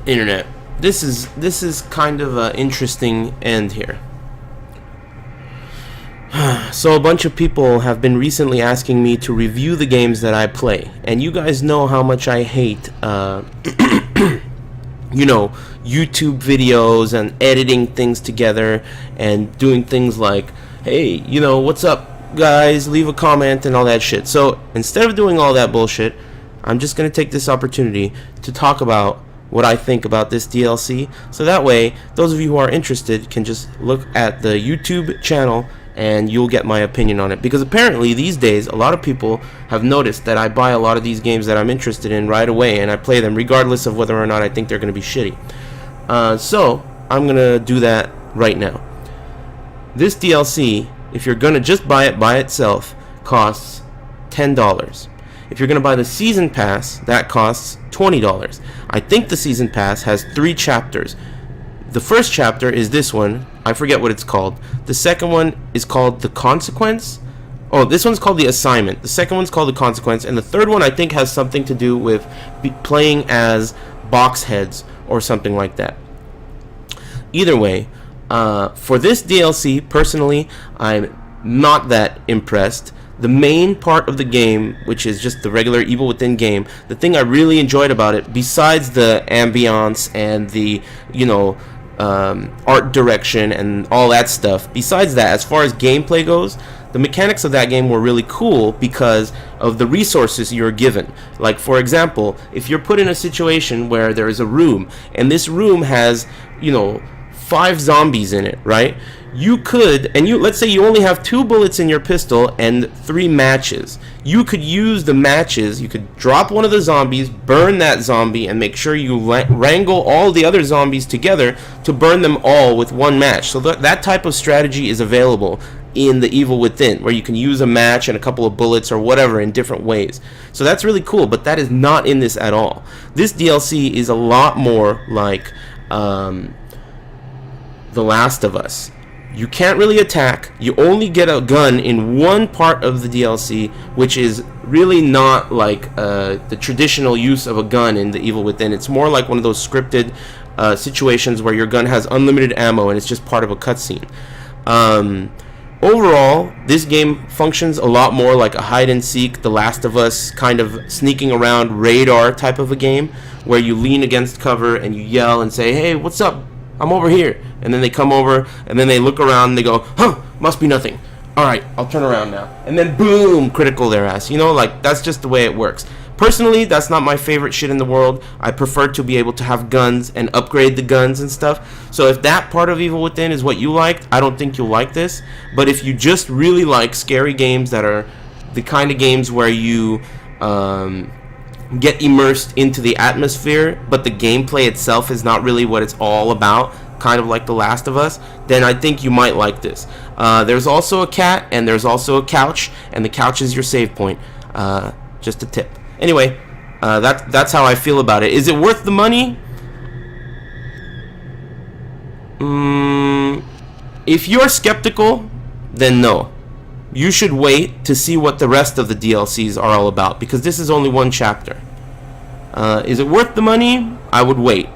Internet. This is kind of an interesting end here. So a bunch of people have been recently asking me to review the games that I play, and you guys know how much I hate YouTube videos and editing things together and doing things like, hey, what's up guys, leave a comment and all that shit. So instead of doing all that bullshit, I'm just going to take this opportunity to talk about what I think about this DLC, so that way those of you who are interested can just look at the YouTube channel and you'll get my opinion on it. Because apparently these days a lot of people have noticed that I buy a lot of these games that I'm interested in right away, and I play them regardless of whether or not I think they're going to be shitty. So I'm going to do that right now. This DLC, if you're going to just buy it by itself, costs $10. If you're going to buy the Season Pass, that costs $20. I think the Season Pass has 3 chapters. The first chapter is this one. I forget what it's called. The second one is called The Consequence. Oh, this one's called The Assignment. The second one's called The Consequence. And the third one I think has something to do with playing as box heads or something like that. Either way, for this DLC, personally, I'm not that impressed. The main part of the game, which is just the regular Evil Within game, the thing I really enjoyed about it, besides the ambiance and the, art direction and all that stuff, besides that, as far as gameplay goes, the mechanics of that game were really cool because of the resources you're given. Like, for example, if you're put in a situation where there is a room, and this room has, 5 zombies in it, right? You could, let's say you only have 2 bullets in your pistol and 3 matches. You could use the matches, you could drop one of the zombies, burn that zombie, and make sure you wrangle all the other zombies together to burn them all with one match. So that type of strategy is available in the Evil Within, where you can use a match and a couple of bullets or whatever in different ways. So that's really cool, but that is not in this at all. This DLC is a lot more like The Last of Us. You can't really attack. You only get a gun in one part of the DLC, which is really not like the traditional use of a gun in the Evil Within. It's more like one of those scripted situations where your gun has unlimited ammo and it's just part of a cutscene. Overall, this game functions a lot more like a hide-and-seek, The Last of Us kind of sneaking around radar type of a game, where you lean against cover and you yell and say, hey, what's up? I'm over here. And then they come over, and then they look around, and they go, huh, must be nothing. Alright, I'll turn around now. And then boom, critical their ass. That's just the way it works. Personally, that's not my favorite shit in the world. I prefer to be able to have guns and upgrade the guns and stuff. So if that part of Evil Within is what you liked, I don't think you'll like this. But if you just really like scary games that are the kind of games where you get immersed into the atmosphere, but the gameplay itself is not really what it's all about, kind of like The Last of Us, then I think you might like this. There's also a cat, and there's also a couch, and the couch is your save point. Just a tip. Anyway, that's how I feel about it. Is it worth the money? If you're skeptical, then no. You should wait to see what the rest of the DLCs are all about, because this is only one chapter. Is it worth the money? I would wait.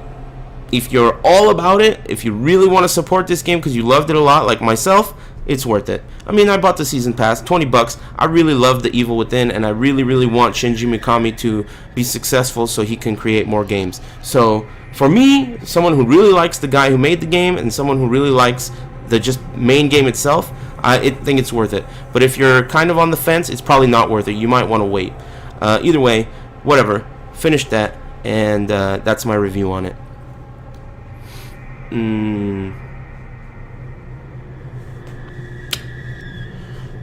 If you're all about it, if you really want to support this game because you loved it a lot, like myself, it's worth it. I mean, I bought the Season Pass, $20. I really love the Evil Within, and I really, really want Shinji Mikami to be successful so he can create more games. So, for me, someone who really likes the guy who made the game, and someone who really likes the just main game itself, I think it's worth it. But if you're kind of on the fence, it's probably not worth it. You might want to wait. Either way, whatever. Finished that, and that's my review on it.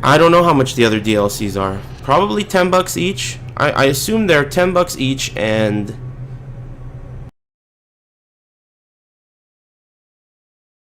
I don't know how much the other DLCs are. Probably $10 each. I assume they're $10 each, and